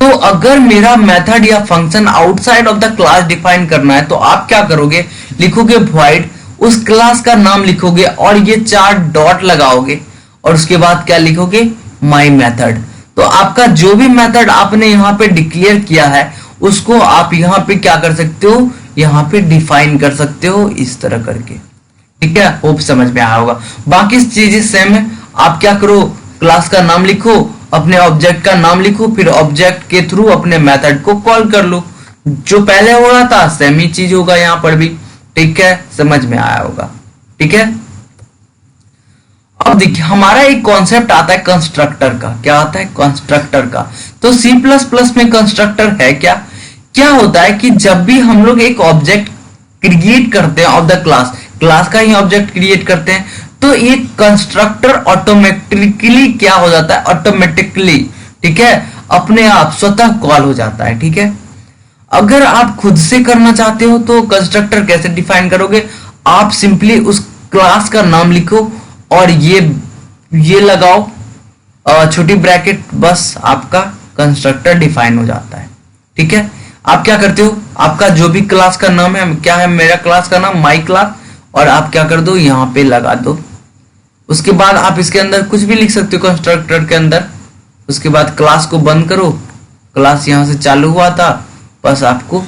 तो अगर मेरा मेथड या function outside of the class define करना है तो आप क्या करोगे, लिखोगे void, उस क्लास का नाम लिखोगे और ये 4 डॉट लगाओगे, और उसके बाद क्या लिखोगे, माई मेथड। तो आपका जो भी मेथड आपने यहाँ पे डिक्लेयर किया है उसको आप यहाँ पे क्या कर सकते हो, यहाँ पे डिफाइन कर सकते हो इस तरह करके। ठीक है, होप समझ में आया होगा। बाकी चीजें सेम है, आप क्या करो, क्लास का नाम लिखो, अपने ऑब्जेक्ट का नाम लिखो, फिर ऑब्जेक्ट के थ्रू अपने मेथड को कॉल कर लो। जो पहले हो रहा था सेम ही चीज होगा यहाँ पर भी। ठीक है, समझ में आया होगा। ठीक है, अब देखिए हमारा एक कॉन्सेप्ट आता है कंस्ट्रक्टर का। क्या आता है, कंस्ट्रक्टर का। तो C++ में कंस्ट्रक्टर है क्या, क्या होता है कि जब भी हम लोग एक ऑब्जेक्ट क्रिएट करते हैं ऑफ द क्लास, क्लास का ही ऑब्जेक्ट क्रिएट करते हैं, तो ये कंस्ट्रक्टर ऑटोमेटिकली क्या हो जाता है, ऑटोमेटिकली, ठीक है, अपने आप स्वतः कॉल हो जाता है। ठीक है, अगर आप खुद से करना चाहते हो तो कंस्ट्रक्टर कैसे डिफाइन करोगे, आप सिंपली उस क्लास का नाम लिखो और ये लगाओ छोटी ब्रैकेट, बस आपका कंस्ट्रक्टर डिफाइन हो जाता है। ठीक है, आप क्या करते हो, आपका जो भी क्लास का नाम है, क्या है मेरा क्लास का नाम, माई क्लास, और आप क्या कर दो, यहाँ पे लगा दो। उसके बाद आप इसके अंदर कुछ भी लिख सकते हो कंस्ट्रक्टर के अंदर। उसके बाद क्लास को बंद करो, क्लास यहाँ से चालू हुआ था, बस आपको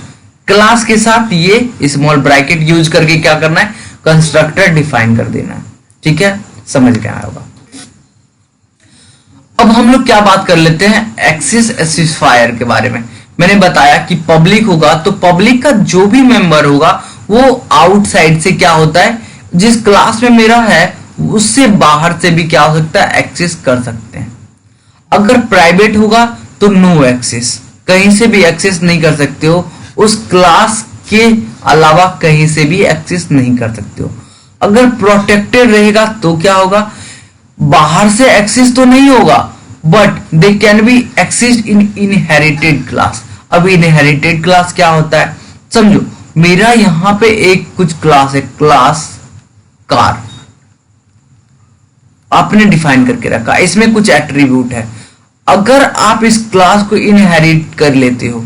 क्लास के साथ ये स्मॉल ब्रैकेट यूज करके क्या करना है, कंस्ट्रक्टर डिफाइन कर देना है। ठीक है, समझ में आया होगा। अब हम लोग क्या बात कर लेते हैं, एक्सेस स्पेसिफायर के बारे में। मैंने बताया कि पब्लिक होगा तो पब्लिक का जो भी मेंबर होगा वो आउटसाइड से क्या होता है, जिस क्लास में मेरा है उससे बाहर से भी क्या हो सकता है, एक्सेस कर सकते हैं। अगर प्राइवेट होगा तो नो एक्सेस, कहीं से भी एक्सेस नहीं कर सकते हो, उस क्लास के अलावा कहीं से भी एक्सेस नहीं कर सकते हो। अगर प्रोटेक्टेड रहेगा तो क्या होगा, बाहर से एक्सेस तो नहीं होगा but they can be access in inherited class. अब इनहेरिटेड क्लास क्या होता है समझो, मेरा यहां पे एक कुछ क्लास है, क्लास कार आपने डिफाइन करके रखा, इसमें कुछ एट्रीब्यूट है। अगर आप इस क्लास को इनहेरिट कर लेते हो,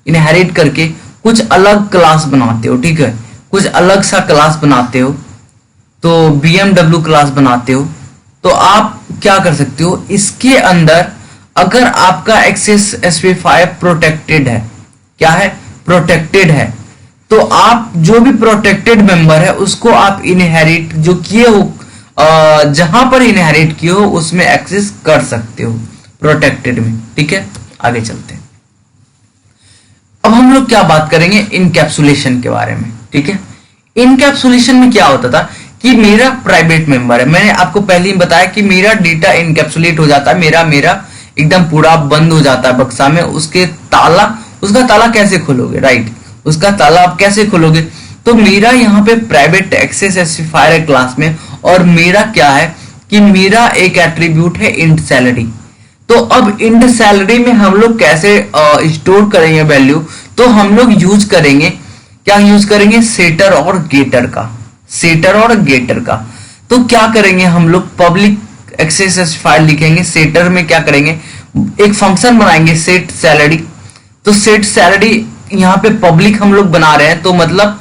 इनहेरिट करके कुछ अलग क्लास बनाते हो, ठीक है, कुछ अलग सा क्लास बनाते हो, तो BMW क्लास बनाते हो, तो आप क्या कर सकते हो, इसके अंदर अगर आपका एक्सेस स्पेसिफायर प्रोटेक्टेड है, क्या है, प्रोटेक्टेड है, तो आप जो भी प्रोटेक्टेड मेंबर है उसको आप इनहेरिट जो किए हो, जहां पर इनहेरिट किए हो उसमें एक्सेस कर सकते हो प्रोटेक्टेड में। ठीक है, आगे चलते हैं। अब हम लोग क्या बात करेंगे इनकैप्सुलेशन के बारे में। ठीक है, इनकैप्सुलेशन में क्या होता था कि मेरा प्राइवेट मेंबर है, मैंने आपको पहले ही बताया कि मेरा डेटा इनकैप्सुलेट हो जाता है, मेरा एकदम पूरा बंद हो जाता है बक्सा में, उसका ताला कैसे खोलोगे, राइट, उसका ताला आप कैसे खोलोगे। तो मेरा यहाँ पे प्राइवेट एक्सेस स्पेसिफायर है क्लास में, और मेरा क्या है कि मेरा एक एट्रीब्यूट है इंट सैलरी। तो अब इंट सैलरी में हम लोग कैसे स्टोर करेंगे वैल्यू, तो हम लोग यूज करेंगे, क्या यूज करेंगे, सेटर और गेटर का, सेटर और गेटर का। तो क्या करेंगे हम लोग, पब्लिक एक्सेस स्पेसिफायर लिखेंगे, सेटर में क्या करेंगे, एक फंक्शन बनाएंगे सेट सैलरी। तो सेट सैलरी यहाँ पे पब्लिक हम लोग बना रहे हैं, तो मतलब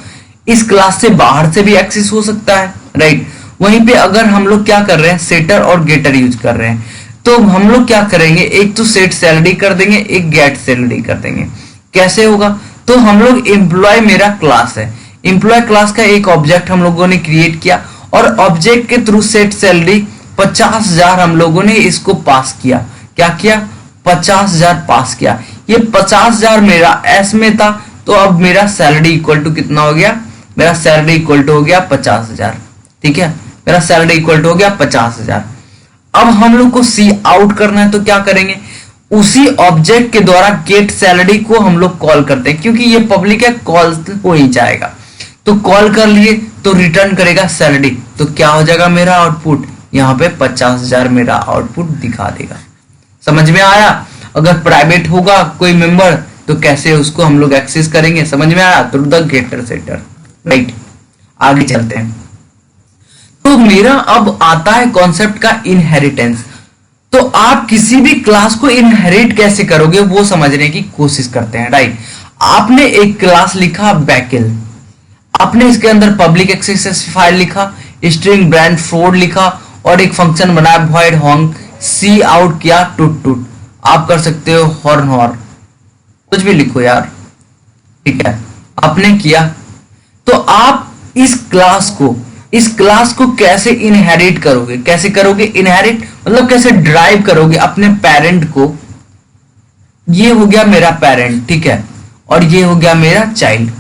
इस क्लास से बाहर से भी एक्सेस हो सकता है, राइट। वहीं पे अगर हम लोग क्या कर रहे हैं, सेटर और गेटर यूज कर रहे हैं, तो हम लोग क्या करेंगे, एक तो सेट सैलरी कर देंगे, एक गेट सैलरी कर देंगे। कैसे होगा, तो हम लोग एम्प्लॉय मेरा क्लास है, एम्प्लॉय क्लास का एक ऑब्जेक्ट हम लोगों ने क्रिएट किया, और ऑब्जेक्ट के थ्रू सेट सैलरी 50,000 हम लोगों ने इसको पास किया। क्या किया, 50,000 पास किया। ये 50,000 मेरा एस में था, तो अब मेरा सैलरी इक्वल टू कितना हो गया, मेरा सैलरी इक्वल टू हो गया 50,000। ठीक है, मेरा सैलरी इक्वल टू हो गया 50,000। अब हम लोग को सी आउट करना है, तो क्या करेंगे, उसी ऑब्जेक्ट के द्वारा गेट सैलरी को हम लोग कॉल करते हैं, क्योंकि ये पब्लिक है, कॉल हो ही जाएगा। तो कॉल कर लिए तो रिटर्न करेगा सैलरी, तो क्या हो जाएगा मेरा आउटपुट, यहाँ पे 50,000 मेरा आउटपुट दिखा देगा। समझ में आया। अगर प्राइवेट होगा कोई मेंबर तो कैसे उसको हम लोग एक्सेस करेंगे, समझ में आया, through the getter setter, right. आगे चलते हैं। तो मेरा अब आता है कॉन्सेप्ट का इनहेरिटेंस। तो आप किसी भी क्लास को इनहेरिट कैसे करोगे वो समझने की कोशिश करते हैं, राइट। आपने एक क्लास लिखा बैकेल, आपने इसके अंदर पब्लिक एक्सेस स्पेसिफायर लिखा, स्ट्रिंग ब्रांड फोर्ड लिखा, और एक फंक्शन बनाया वॉइड हॉन्ग, सी आउट किया टूट टूट। आप कर सकते हो हॉर्न हॉर्न, कुछ भी लिखो यार, ठीक है, आपने किया। तो आप इस क्लास को कैसे इनहेरिट करोगे, कैसे करोगे इनहेरिट, मतलब कैसे ड्राइव करोगे अपने पेरेंट को। ये हो गया मेरा पेरेंट, ठीक है, और ये हो गया मेरा चाइल्ड।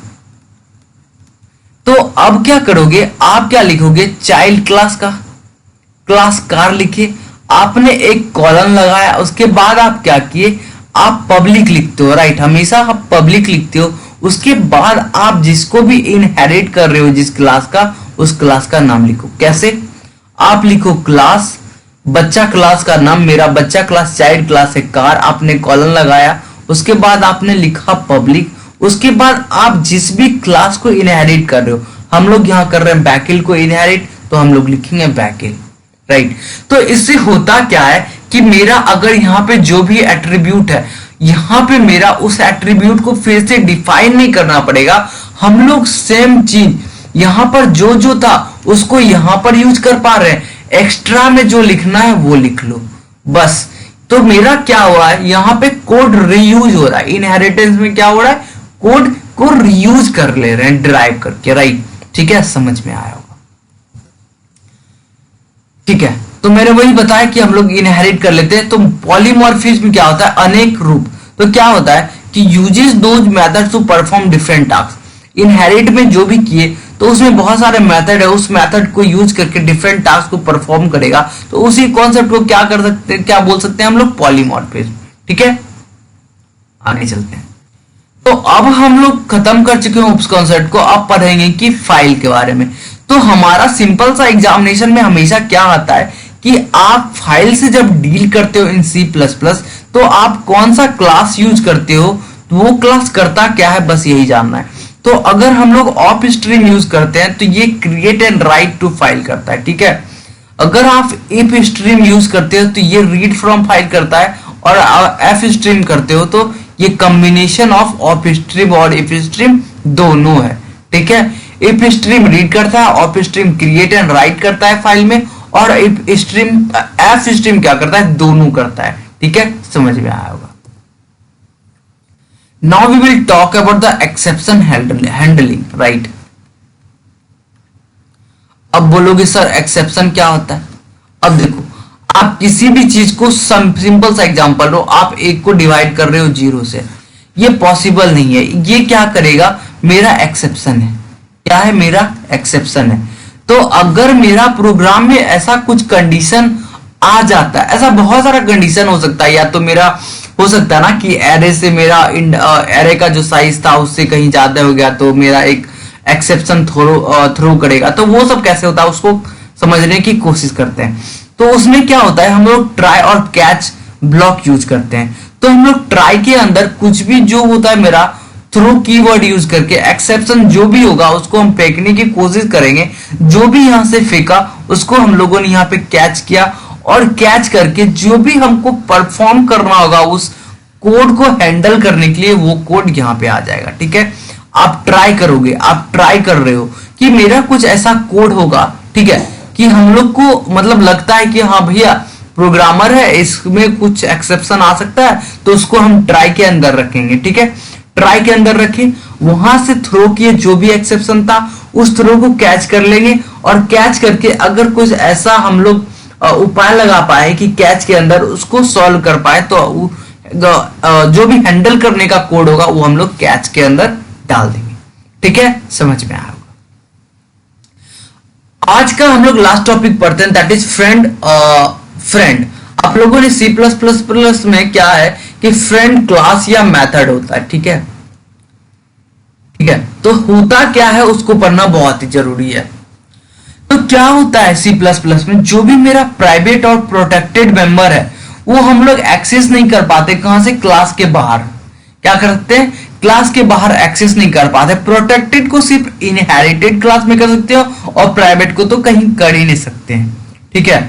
तो अब क्या करोगे, आप क्या लिखोगे, चाइल्ड क्लास का क्लास कार लिखे, आपने एक कॉलन लगाया, उसके बाद आप क्या किए, आप पब्लिक लिखते हो, राइट, हमेशा आप पब्लिक लिखते हो। उसके बाद आप जिसको भी इनहेरिट कर रहे हो जिस क्लास का, उस क्लास का नाम लिखो। कैसे, आप लिखो क्लास, बच्चा क्लास का नाम, मेरा बच्चा क्लास चाइल्ड क्लास है कार, आपने कॉलन लगाया, उसके बाद आपने लिखा पब्लिक, उसके बाद आप जिस भी क्लास को इनहेरिट कर रहे हो, हम लोग यहाँ कर रहे हैं बैकेल को इनहेरिट, तो हम लोग लिखेंगे बैकेल, राइट। तो इससे होता क्या है कि मेरा अगर यहाँ पे जो भी एट्रीब्यूट है, यहाँ पे मेरा उस एट्रीब्यूट को फिर से डिफाइन नहीं करना पड़ेगा, हम लोग सेम चीज यहाँ पर जो था उसको यहाँ पर यूज कर पा रहे हैं, एक्स्ट्रा में जो लिखना है वो लिख लो बस। तो मेरा क्या हुआ है, यहाँ पे कोड रीयूज हो रहा है, इनहेरिटेंस में क्या हो रहा है, कोड को रीयूज कर ले रहे हैं ड्राइव करके, राइट। ठीक है, समझ में आया होगा, ठीक है। तो मैंने वही बताया कि हम लोग इनहेरिट कर लेते हैं। तो पॉलीमॉर्फिज्म क्या होता है, अनेक रूप। तो क्या होता है कि uses those methods to perform different task. Inherit में जो भी किए तो उसमें बहुत सारे मेथड है, उस मेथड को यूज करके डिफरेंट टास्क को परफॉर्म करेगा। तो उसी कॉन्सेप्ट को क्या कर सकते हैं, क्या बोल सकते हैं हम लोग, पॉलीमॉर्फिज्म। ठीक है, आगे चलते हैं। तो अब हम लोग खत्म कर चुके हैं उस कॉन्सेप्ट को, अब पढ़ेंगे कि फाइल के बारे में। तो हमारा सिंपल सा एग्जामिनेशन में हमेशा क्या आता है कि आप फाइल से जब डील करते हो इन सी प्लस प्लस, तो आप कौन सा क्लास यूज करते हो, तो वो क्लास करता क्या है, बस यही जानना है। तो अगर हम लोग ऑफ स्ट्रीम यूज करते हैं तो ये create and write to file करता है, ठीक है। अगर आप इफ स्ट्रीम यूज करते हो तो ये रीड फ्रॉम फाइल करता है, और एफ स्ट्रीम करते हो तो ये कॉम्बिनेशन ऑफ स्ट्रीम और इफ स्ट्रीम दोनों है, ठीक है। इफ स्ट्रीम रीड करता है, of stream create and right करता है फाइल में, और इफ स्ट्रीम एफ स्ट्रीम क्या करता है, दोनों करता है, ठीक है। समझ में आया होगा। Now we will talk about the exception handling, right. अब बोलोगे सर एक्सेप्शन क्या होता है। अब देखो, आप किसी भी चीज को सिंपल सा एग्जांपल लो, आप एक को डिवाइड कर रहे हो 0 से, ये पॉसिबल नहीं है। ये क्या करेगा, मेरा एक्सेप्शन है। क्या है, मेरा एक्सेप्शन है। तो अगर मेरा प्रोग्राम में ऐसा कुछ कंडीशन आ जाता है, ऐसा बहुत सारा कंडीशन हो सकता है, या तो मेरा हो सकता है ना कि एरे से मेरा एरे का जो साइज था उससे कहीं ज्यादा हो गया, तो मेरा एक एक्सेप्शन थ्रो करेगा। तो वो सब कैसे होता है उसको समझने की कोशिश करते हैं। तो उसमें क्या होता है, हम लोग ट्राई और कैच ब्लॉक यूज करते हैं। तो हम लोग ट्राई के अंदर कुछ भी जो होता है मेरा थ्रो कीवर्ड यूज करके एक्सेप्शन जो भी होगा उसको हम फेंकने की कोशिश करेंगे। जो भी यहां से फेंका उसको हम लोगों ने यहाँ पे कैच किया, और कैच करके जो भी हमको परफॉर्म करना होगा उस कोड को हैंडल करने के लिए, वो कोड यहाँ पे आ जाएगा, ठीक है। आप ट्राई करोगे, आप ट्राई कर रहे हो कि मेरा कुछ ऐसा कोड होगा, ठीक है, कि हम लोग को मतलब लगता है कि हाँ भैया प्रोग्रामर है, इसमें कुछ एक्सेप्शन आ सकता है, तो उसको हम ट्राई के अंदर रखेंगे, ठीक है। ट्राई के अंदर रखें, वहां से थ्रो किए जो भी एक्सेप्शन था उस थ्रो को कैच कर लेंगे, और कैच करके अगर कुछ ऐसा हम लोग उपाय लगा पाए कि कैच के अंदर उसको सॉल्व कर पाए, तो जो भी हैंडल करने का कोड होगा वो हम लोग कैच के अंदर डाल देंगे, ठीक है। समझ में आया होगा। आज का हम लोग लास्ट टॉपिक पढ़ते हैं, दैट इज फ्रेंड। फ्रेंड आप लोगों ने सी प्लस प्लस प्लस में क्या है कि फ्रेंड क्लास या मेथड होता है, ठीक है, ठीक है। तो होता क्या है उसको पढ़ना बहुत ही जरूरी है। तो क्या होता है सी प्लस प्लस में, जो भी मेरा प्राइवेट और प्रोटेक्टेड मेंबर है वो हम लोग एक्सेस नहीं कर पाते। कहां से, क्लास के बाहर। क्या करते हैं, क्लास के बाहर एक्सेस नहीं कर पाते। प्रोटेक्टेड को सिर्फ इनहेरिटेड क्लास में कर सकते हो, और प्राइवेट को तो कहीं कर ही नहीं सकते हैं, ठीक है।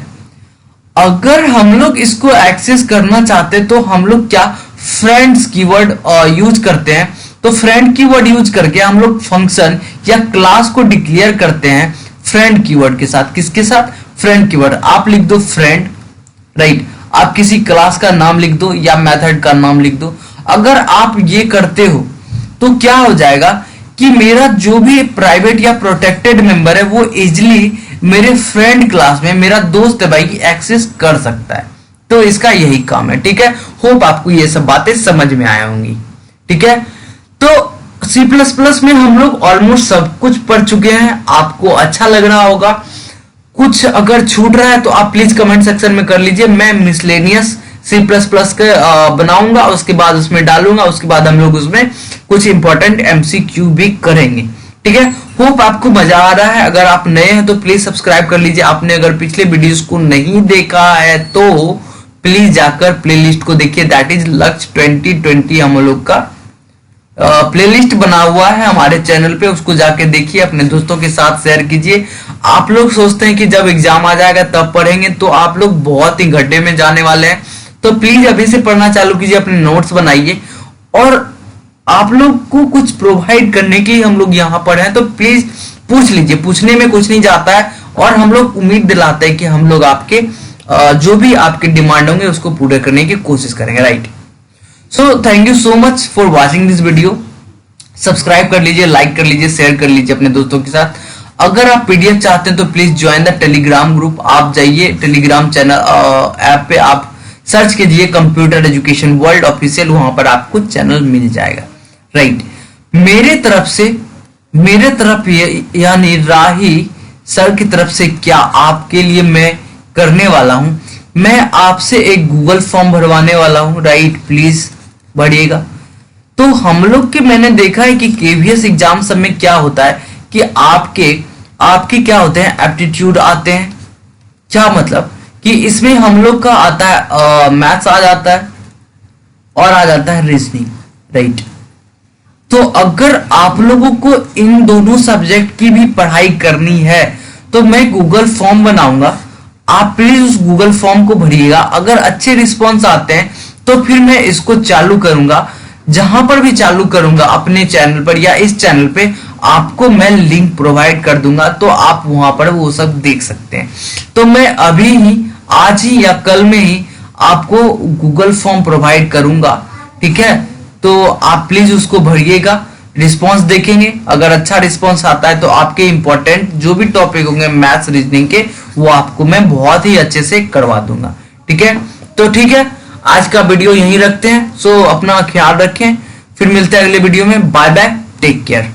अगर हम लोग इसको एक्सेस करना चाहते तो हम लोग क्या, फ्रेंड्स कीवर्ड यूज करते हैं। तो फ्रेंड कीवर्ड यूज करके हम लोग फंक्शन या क्लास को डिक्लेयर करते हैं फ्रेंड कीवर्ड के साथ। किसके साथ, फ्रेंड कीवर्ड। आप लिख दो फ्रेंड, राइट। आप किसी क्लास का नाम लिख दो या मेथड का नाम लिख दो। अगर आप ये करते हो तो क्या हो जाएगा कि मेरा जो भी प्राइवेट या प्रोटेक्टेड मेंबर है वो इजिली मेरे फ्रेंड क्लास में, मेरा दोस्त है भाई, एक्सेस कर सकता है। तो इसका यही काम है, ठीक है। होप आपको ये सब बातें समझ में आया होंगी, ठीक है। तो सी प्लस प्लस में हम लोग ऑलमोस्ट सब कुछ पढ़ चुके हैं। आपको अच्छा लग रहा होगा। कुछ अगर छूट रहा है तो आप प्लीज कमेंट सेक्शन में कर लीजिए। मैं मिसलेनियस सी प्लस प्लस के बनाऊंगा, उसके बाद उसमें डालूंगा, उसके बाद हम लोग उसमें कुछ इंपॉर्टेंट एमसीक्यू भी करेंगे, ठीक है। होप आपको मजा आ रहा है। अगर आप नए हैं तो प्लीज सब्सक्राइब कर लीजिए। आपने अगर पिछले वीडियोस को नहीं देखा है तो प्लीज जाकर प्लेलिस्ट को देखिए, दैट इज लक्ष्य 2020 हम लोग का प्लेलिस्ट बना हुआ है हमारे चैनल पे, उसको जाके देखिए, अपने दोस्तों के साथ शेयर कीजिए। आप लोग सोचते हैं कि जब एग्जाम आ जाएगा तब पढ़ेंगे, तो आप लोग बहुत ही गड्ढे में जाने वाले हैं। तो प्लीज अभी से पढ़ना चालू कीजिए, अपने नोट्स बनाइए, और आप लोग को कुछ प्रोवाइड करने के लिए हम लोग यहाँ पर हैं। तो प्लीज पूछ लीजिए, पूछने में कुछ नहीं जाता है, और हम लोग उम्मीद दिलाते हैं कि हम लोग आपके जो भी आपके डिमांड होंगे उसको पूरे करने की कोशिश करेंगे, right. So thank you so much for watching this video. Subscribe कर लीजिए, लाइक कर लीजिए, शेयर कर लीजिए अपने दोस्तों के साथ। अगर आप पीडीएफ चाहते हैं तो please join the Telegram group. आप जाइए टेलीग्राम चैनल ऐप पे, आप सर्च कीजिए कंप्यूटर एजुकेशन वर्ल्ड ऑफिशियल, वहां पर आपको चैनल मिल जाएगा, राइट। मेरे तरफ यानी राही सर की तरफ से क्या आपके लिए मैं करने वाला हूं, मैं आपसे एक गूगल फॉर्म भरवाने वाला हूं, राइट। प्लीज बढ़िएगा। तो तो हम लोग के मैंने देखा है कि केवीएस एग्जाम सब में क्या होता है कि आपके क्या होते हैं, एप्टीट्यूड आते हैं। क्या मतलब कि इसमें हम लोग का आता है मैथ्स आ जाता है और आ जाता है रीजनिंग, राइट। तो अगर आप लोगों को इन दोनों सब्जेक्ट की भी पढ़ाई करनी है तो मैं गूगल फॉर्म बनाऊंगा, आप प्लीज उस गूगल फॉर्म को भरिएगा। अगर अच्छे रिस्पॉन्स आते हैं तो फिर मैं इसको चालू करूंगा, जहां पर भी चालू करूंगा अपने चैनल पर या इस चैनल पे आपको मैं लिंक प्रोवाइड कर दूंगा, तो आप वहां पर वो सब देख सकते हैं। तो मैं अभी ही, आज ही या कल में ही आपको गूगल फॉर्म प्रोवाइड करूंगा, ठीक है। तो आप प्लीज उसको भरिएगा, रिस्पॉन्स देखेंगे। अगर अच्छा रिस्पॉन्स आता है तो आपके इंपॉर्टेंट जो भी टॉपिक होंगे मैथ्स रीजनिंग के, वो आपको मैं बहुत ही अच्छे से करवा दूंगा, ठीक है। तो ठीक है, आज का वीडियो यहीं रखते हैं। सो अपना ख्याल रखें, फिर मिलते हैं अगले वीडियो में। Bye bye, take care.